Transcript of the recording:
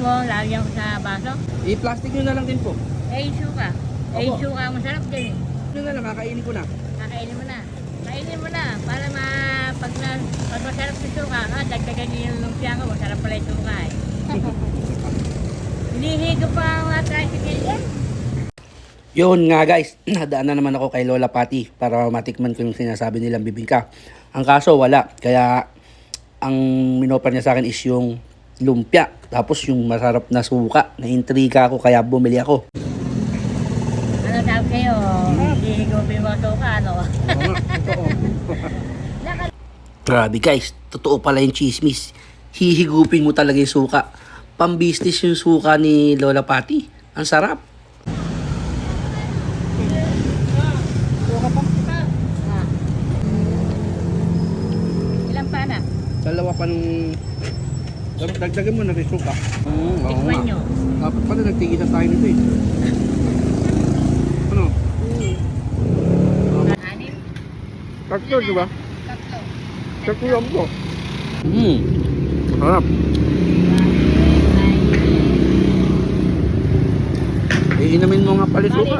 Mo, lagyan ko sa baso. I-plastic nyo na lang din po. Suka. Opo. Suka, masarap din eh. Ano na lang, kakainin ko na. Kakainin mo na. Kainin mo na para pag masarap yung suka, dagdagan niyo yung lumpia ko, masarap pala yung suka eh. Hinihigo pa ang mga tricycle yan. Yun nga guys, nadaan na naman ako kay Lola Patty para matikman ko yung sinasabi nilang bibingka. Ang kaso wala, kaya ang minoffer niya sa akin is yung lumpia. Tapos yung masarap na suka, na-intriga ako kaya bumili ako. Ano sabi kayo? Hihigupin mo ang suka, ano? Grabe guys, totoo pala yung chismis. Hihigupin mo talaga yung suka. Pambistis yung suka ni Lola Patty. Ang sarap. Ilang pa na? Dalawa pa nung... Dagdagan mo na rin suka. Tikman nyo. Dapat pala nagtigisan tayo nito eh. Ano? Anim? Tatlo, di ba? Tatlo. Tatlo lang po. Masarap. Iinamin mo nga pala suka.